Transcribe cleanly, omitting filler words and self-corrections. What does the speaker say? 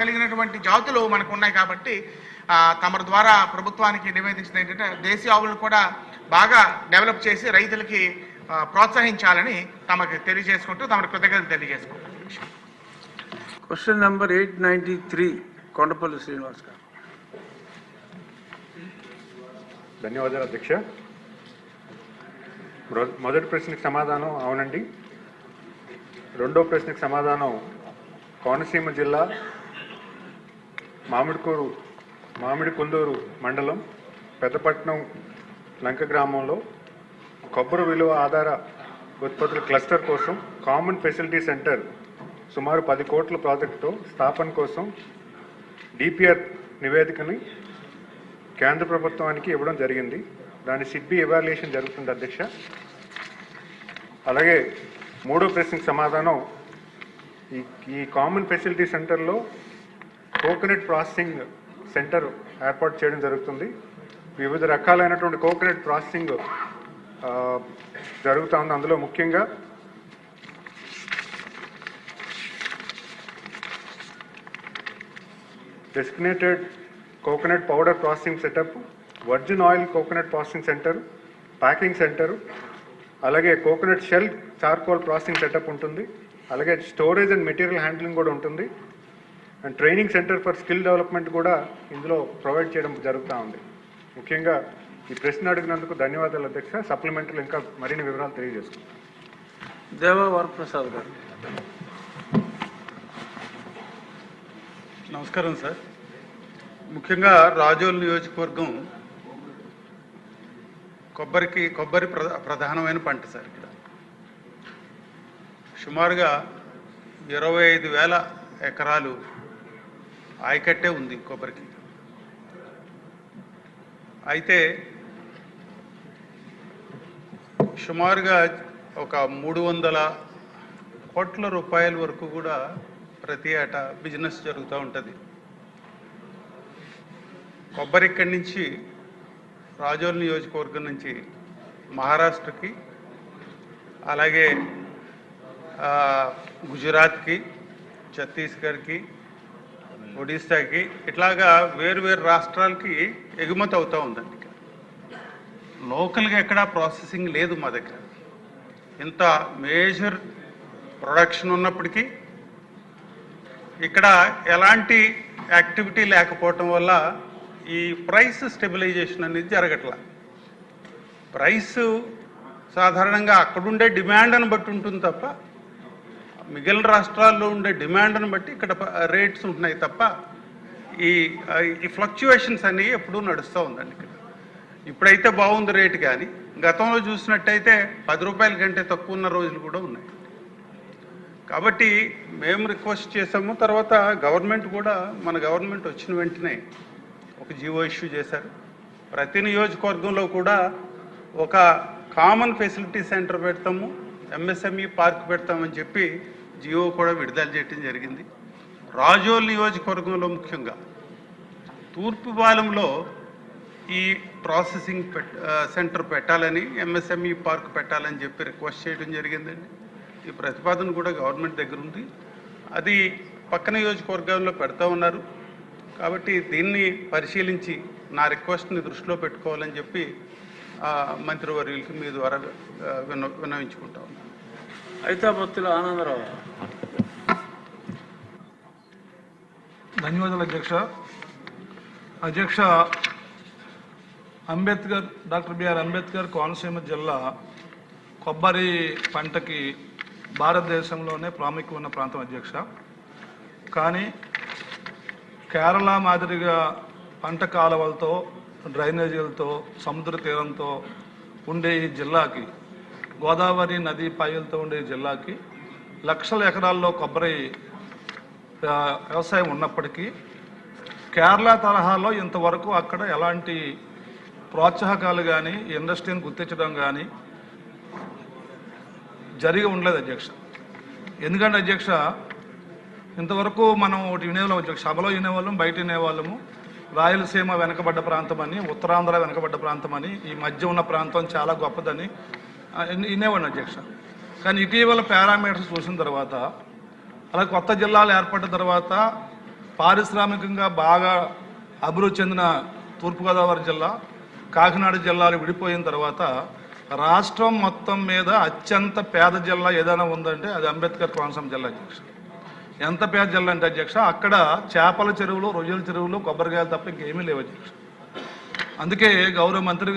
కలిగినటువంటి జాతులు మనకు ఉన్నాయి కాబట్టి తమరి ద్వారా ప్రభుత్వానికి నివేదించింది ఏంటంటే దేశీయ ఆవులను కూడా బాగా డెవలప్ చేసి రైతులకి ప్రోత్సహించాలని తమకు తెలియజేసుకుంటూ తమ కృతజ్ఞతలు తెలియజేసుకుంటాం. క్వశ్చన్ నంబర్ 893 కొండపల్లి శ్రీనివాస్ గారు. ధన్యవాదాలు అధ్యక్ష. మొదటి ప్రశ్నకు సమాధానం అవునండి. రెండో ప్రశ్నకు సమాధానం కోనసీమ జిల్లా మామిడికొందూరు మండలం పెద్దపట్నం లంక గ్రామంలో కొబ్బరి విలువ ఆధార ఉత్పత్తుల క్లస్టర్ కోసం కామన్ ఫెసిలిటీ సెంటర్ సుమారు 10 కోట్ల ప్రాజెక్టుతో స్థాపన కోసం డిపిఆర్ నివేదికని కేంద్ర ప్రభుత్వానికి ఇవ్వడం జరిగింది. దాని సిడ్బి ఎవాల్యుయేషన్ జరుగుతుంది అధ్యక్ష. అలాగే మూడో ప్రశ్నకు సమాధానం ఈ కామన్ ఫెసిలిటీ సెంటర్లో కోకోనట్ ప్రాసెసింగ్ సెంటర్ ఏర్పాటు చేయడం జరుగుతుంది. వివిధ రకాలైనటువంటి కోకోనట్ ప్రాసెసింగ్ జరుగుతూ ఉంది. అందులో ముఖ్యంగా desiccated coconut powder processing setup, virgin oil coconut processing centre, packing centre, అలాగే coconut shell charcoal processing setup ఉంటుంది. అలాగే స్టోరేజ్ అండ్ మెటీరియల్ హ్యాండ్లింగ్ కూడా ఉంటుంది. And training centre for skill development కూడా ఇందులో ప్రొవైడ్ చేయడం జరుగుతూ ఉంది. ముఖ్యంగా ఈ ప్రశ్న అడిగినందుకు ధన్యవాదాలు అధ్యక్ష. సప్లిమెంటరీలు ఇంకా మరిన్ని వివరాలు తెలియజేసుకుంటాం. దేవా వరప్రసాద్ గారు. నమస్కారం సార్. ముఖ్యంగా రాజోల్ నియోజకవర్గం కొబ్బరి ప్రధానమైన పంట సార్. ఇక్కడ సుమారుగా 25,000 ఎకరాలు ఆయకట్టే ఉంది కొబ్బరికి. అయితే సుమారుగా ఒక 300 కోట్ల రూపాయల వరకు కూడా ప్రతి ఏటా బిజినెస్ జరుగుతూ ఉంటుంది. కొబ్బరి ఇక్కడి నుంచి రాజోల్ నియోజకవర్గం నుంచి మహారాష్ట్రకి, అలాగే గుజరాత్కి, ఛత్తీస్గఢ్కి, ఒడిశాకి ఇట్లాగా వేరు రాష్ట్రాలకి ఎగుమతి అవుతూ ఉందండి. లోకల్గా ఎక్కడా ప్రాసెసింగ్ లేదు మా దగ్గర. ఇంత మేజర్ ప్రొడక్షన్ ఉన్నప్పటికీ ఇక్కడ ఎలాంటి యాక్టివిటీ లేకపోవటం వల్ల ఈ ప్రైస్ స్టెబిలైజేషన్ అనేది జరగట్లా. ప్రైస్ సాధారణంగా అక్కడుండే డిమాండ్ని బట్టి ఉంటుంది తప్ప మిగిలిన రాష్ట్రాల్లో ఉండే డిమాండ్ని బట్టి ఇక్కడ రేట్స్ ఉంటున్నాయి తప్ప ఈ ఫ్లక్చువేషన్స్ అనేవి ఎప్పుడూ నడుస్తూ ఉందండి. ఇక్కడ ఇప్పుడైతే బాగుంది రేటు, కానీ గతంలో చూసినట్టయితే 10 రూపాయల కంటే తక్కువ ఉన్న రోజులు కూడా ఉన్నాయి. కాబట్టి మేము రిక్వెస్ట్ చేసాము. తర్వాత గవర్నమెంట్ కూడా, మన గవర్నమెంట్ వచ్చిన వెంటనే ఒక జీవో ఇష్యూ చేశారు. ప్రతి నియోజకవర్గంలో కూడా ఒక కామన్ ఫెసిలిటీ సెంటర్ పెడతాము, ఎంఎస్ఎంఈ పార్క్ పెడతామని చెప్పి జీవో కూడా విడుదల చేయడం జరిగింది. రాజోల్ నియోజకవర్గంలో ముఖ్యంగా తూర్పుపాలెంలో ఈ ప్రాసెసింగ్ సెంటర్ పెట్టాలని, ఎంఎస్ఎంఈ పార్క్ పెట్టాలని చెప్పి రిక్వెస్ట్ చేయడం జరిగిందండి. ఈ ప్రతిపాదన కూడా గవర్నమెంట్ దగ్గర ఉంది. అది పక్క నియోజకవర్గాల్లో పెడతా ఉన్నారు. కాబట్టి దీన్ని పరిశీలించి నా రిక్వెస్ట్ని దృష్టిలో పెట్టుకోవాలని చెప్పి మంత్రివర్యులకి మీ ద్వారా విన్నవించుకుంటా ఉన్నాను. ఐతాబత్తుల ఆనందరావు. ధన్యవాదాలు అధ్యక్ష. డాక్టర్ బిఆర్ అంబేద్కర్ కోనసీమ జిల్లా కొబ్బరి పంటకి భారతదేశంలోనే ప్రాముఖ్యం ఉన్న ప్రాంతం అధ్యక్ష. కానీ కేరళ మాదిరిగా పంట కాలువలతో, డ్రైనేజీలతో, సముద్ర తీరంతో ఉండే ఈ జిల్లాకి, గోదావరి నదీ పాయలతో ఉండే జిల్లాకి లక్షల ఎకరాల్లో కొబ్బరి వ్యవసాయం ఉన్నప్పటికీ కేరళ తరహాలో ఇంతవరకు అక్కడ ఎలాంటి ప్రోత్సాహకాలు కానీ, ఇండస్ట్రీని గుర్తించడం కానీ జరిగి ఉండలేదు అధ్యక్ష. ఎందుకంటే అధ్యక్ష, ఇంతవరకు మనం ఒకటి వినేవాళ్ళం అధ్యక్ష, సభలో వినేవాళ్ళం, బయట వినేవాళ్ళము, రాయలసీమ వెనకబడ్డ ప్రాంతం అని, ఉత్తరాంధ్ర వెనకబడ్డ ప్రాంతం అని, ఈ మధ్య ఉన్న ప్రాంతం చాలా గొప్పదని వినేవాడిని అధ్యక్ష. కానీ ఇటీవల పారామీటర్స్ చూసిన తర్వాత, అలాగే కొత్త జిల్లాలు ఏర్పడిన తర్వాత పారిశ్రామికంగా బాగా అభివృద్ధి చెందిన తూర్పుగోదావరి జిల్లా, కాకినాడ జిల్లాలు విడిపోయిన తర్వాత రాష్ట్రం మొత్తం మీద అత్యంత పేద జిల్లా ఏదైనా ఉందంటే అది అంబేద్కర్ కోనసీమ జిల్లా అధ్యక్ష. ఎంత పేద జిల్లా అంటే అధ్యక్ష, అక్కడ చేపల చెరువులు, రొయ్యల చెరువులు, కొబ్బరికాయలు తప్ప ఇంకేమీ లేవు అధ్యక్ష. అందుకే గౌరవ మంత్రి